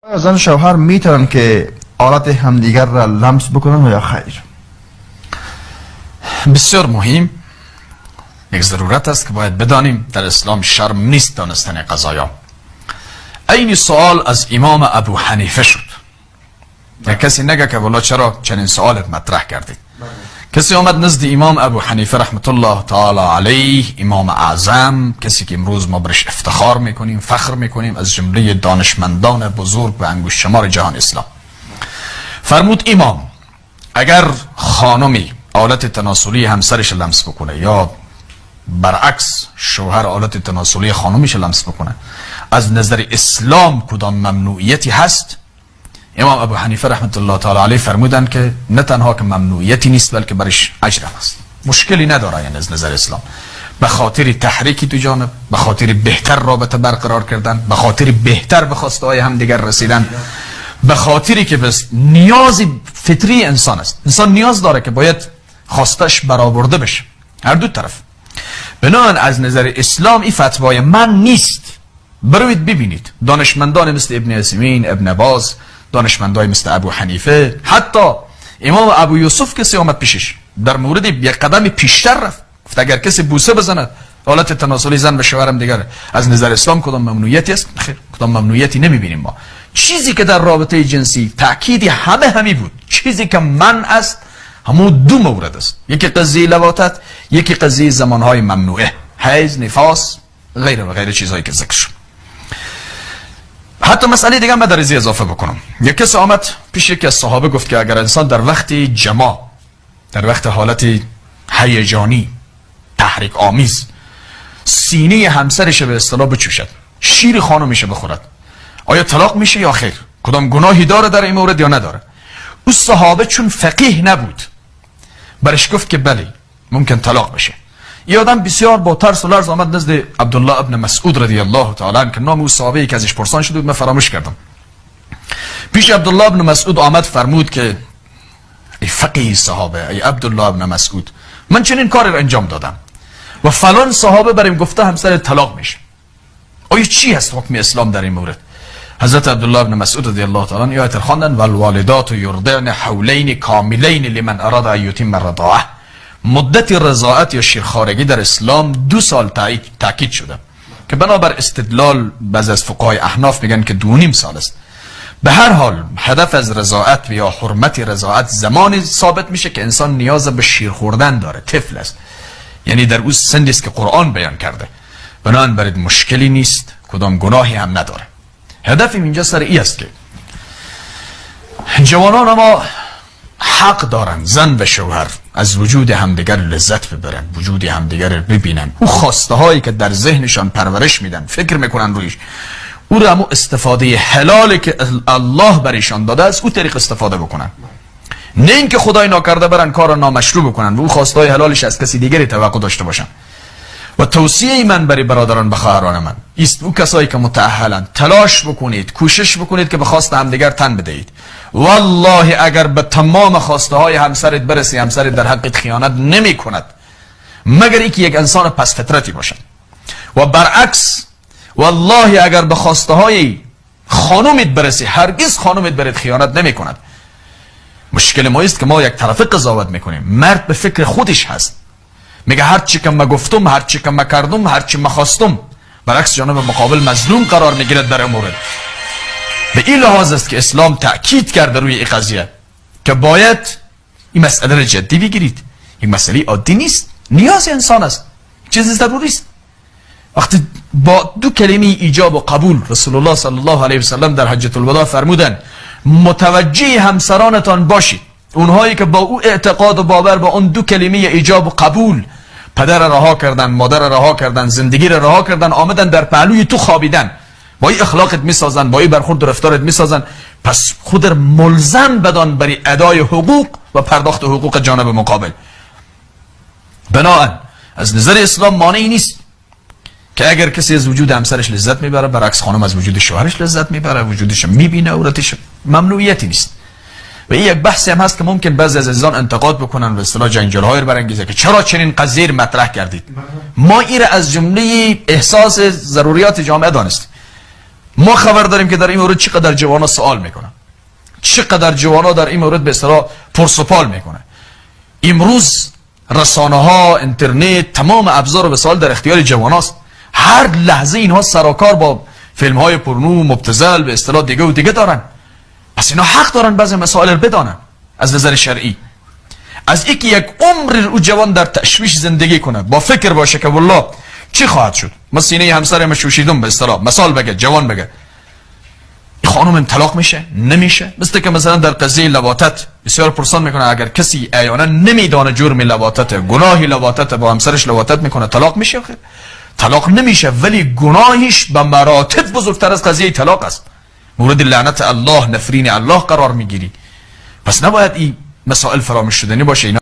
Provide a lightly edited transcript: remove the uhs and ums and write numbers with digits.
زن شوهر میتونن که آلت همدیگر را لمس بکنن یا خیر؟ بسیار مهم، یک ضرورت است که باید بدانیم در اسلام شرم نیست دانستن قضایا. این سوال از امام ابو حنیفه شد. یا کسی نگه که والا چرا چنین سوالت مطرح کردید. کسی آمد نزد امام ابو حنیفه رحمت الله تعالی علیه، امام اعظم، کسی که امروز ما برش افتخار میکنیم، فخر میکنیم، از جمله دانشمندان بزرگ و انگشت شمار جهان اسلام. فرمود امام اگر خانمی آلت تناسلی همسرش لمس بکنه یا برعکس شوهر آلت تناسلی خانمش لمس بکنه، از نظر اسلام کدام ممنوعیتی هست؟ امام ابو حنیفه رحمت الله تعالی علیه فرمودن که نه تنها که ممنوعیتی نیست بلکه برش اجر هست، مشکلی نداره. یعنی از نظر اسلام به خاطر تحریکی تو جانب، به خاطر بهتر رابطه برقرار کردن، به خاطر بهتر به خواسته های همدیگر رسیدن، به خاطری که بس نیاز فطری انسان است. انسان نیاز داره که باید خواستش برآورده بشه، هر دو طرف. بنابراین از نظر اسلام این فتوای من نیست. بروید ببینید دانشمندان مثل ابن عثیمین، ابن باز، دانشمندای مثل ابو حنیفه، حتی امام ابو یوسف کسی آمد پیشش در مورد یک قدم پیشتر رفت، گفت اگر کسی بوسه بزند حالت تناسلی زن به شوهرم دیگر از نظر اسلام کدام ممنوعیتی است؟ خیر، کدام ممنوعیتی نمیبینیم ما. چیزی که در رابطه جنسی تأکیدی همه بود، چیزی که من است همون دو مورد است، یکی قضیه لواطت، یکی قضیه زمانهای ممنوعه، حیض، نفاس، غیره و غیره چیزهایی که ذکر شد. حتی مسئله دیگه من در ازی اضافه بکنم. یک کس آمد پیش یکی از صحابه گفت که اگر انسان در وقت جماع، در وقت حالت هیجانی تحریک آمیز سینه همسرش به اصطلاح بچوشد، شیر خانمش بخورد، آیا طلاق میشه یا خیر؟ کدام گناهی داره در این مورد یا نداره؟ او صحابه چون فقیه نبود برش گفت که بله ممکن طلاق بشه. یه آدم بسیار با ترس و لرز آمد نزد عبدالله ابن مسعود رضی الله تعالی عنه که نام او صحابه‌ای که ازش پرسان شده بود من فراموش کردم. پیش عبدالله ابن مسعود آمد فرمود که ای فقیه صحابه، ای عبدالله ابن مسعود، من چنین کاری را انجام دادم و فلان صحابه بریم گفته همسر طلاق میشه، آیا چی هست حکم اسلام در این مورد؟ حضرت عبدالله ابن مسعود رضی الله تعالی عنه آیت خواندن والوالدات یرضعن حولین کاملین لمن اراد ان یتم الرضاعه. مدت رضاعت یا شیرخوارگی در اسلام 2 سال تاکید شده که بنابر استدلال بعض از فقهای احناف میگن که 2.5 سال است. به هر حال هدف از رضاعت یا حرمت رضاعت زمانی ثابت میشه که انسان نیاز به شیر خوردن داره، طفل است، یعنی در اون سنی است که قرآن بیان کرده. بنابراین برای مشکلی نیست، کدام گناهی هم نداره. هدفم اینجا سر ای است که جوانان ما حق دارن زن و شوهر از وجود همدیگر لذت ببرن، وجود همدیگر رو ببینن، او خواسته هایی که در ذهنشان پرورش میدن، فکر میکنن رویش، او رو همون استفاده حلالی که الله برایشان داده است او طریق استفاده بکنن، نه اینکه خدای ناکرده برن کار نامشروع بکنن و او خواسته های حلالش از کسی دیگری توقع داشته باشن. و توصیه من برای برادران و خواهران من است او کسایی که متأهلن تلاش بکنید، کوشش بکنید که به خواست همدیگر تن بدهید. والله اگر به تمام خواسته های همسرت برسی، همسرت در حقت خیانت نمی کند مگر اینکه یک انسان پس فطرتی باشد. و برعکس والله اگر به خواسته های خانومت برسی هرگز خانومت برات خیانت نمی کند. مشکل ما است که ما یک طرفه قضاوت میکنیم. مرد به فکر خودش هست، میگه هر چی که ما گفتم، هر چی که ما کردم، هر چی ما خواستم. برعکس جانب مقابل مظلوم قرار میگیرد در این مورد. به این لحاظ است که اسلام تأکید کرده روی این قضیه که باید این مسئله را جدی بگیرید. این مسئله عادی نیست، نیاز انسان است، چیز ضروری است. وقتی با 2 کلمه ایجاب و قبول رسول الله صلی الله علیه و سلم در حجة الوداع فرمودن متوجه همسرانتان باشید، اونهایی که با او اعتقاد و باور با اون 2 کلمه ایجاب و قبول پدر رها کردن، مادر رها کردن، زندگی رها کردن، آمدن در پهلوی تو خوابیدن، با این اخلاقت میسازن، با این برخورد و رفتارت میسازن، پس خود ملزم بدان برای ادای حقوق و پرداخت حقوق جانب مقابل. بنابراین از نظر اسلام مانعی نیست که اگر کسی از وجود همسرش لذت میبره، برعکس خانم از وجود شوهرش لذت میبره، وجودش میبینه، عورتش، ممنوعیتی نیست. و این یک بحثی هم هست که ممکن بعضی از عزیزان انتقاد بکنن و اصطلاح جنجال‌های رو برانگیزه که چرا چنین قضیه مطرح کردید. ما این را از جمله احساس ضروریات جامعه دانستیم. ما خبر داریم که در این مورد چقدر جوانا سوال میکنن، چقدر جوانا در این مورد به اصطلاح پرسپال میکنه. امروز رسانه ها، اینترنت، تمام ابزار و وسایل در اختیار جواناست. هر لحظه اینها سراکار با فیلم های پورنو مبتذل به اصطلاح دیگه و دیگه دارن. پس اینا حق دارن بعضی مسائل رو بدانن از نظر شرعی. از اینکه یک عمر او جوان در تشویش زندگی کنه، با فکر باشه که والله چی خواهد شد، ما سینه همسر مشوشیدم به اصطلاح مثال بگه، جوان بگه خانم طلاق میشه نمیشه. مثل که مثلا در قضیه لواطت بسیار پرسان میکنه اگر کسی عیانا نمیدانه جرم لواطت، گناهی لواطت، با همسرش لواطت میکنه طلاق میشه؟ طلاق نمیشه، ولی گناهش به مراتب بزرگتر از قضیه طلاق است، مورد لعنت الله، نفرین الله قرار میگیری. پس نباید این مسائل فراموش شدنی باشه. اینا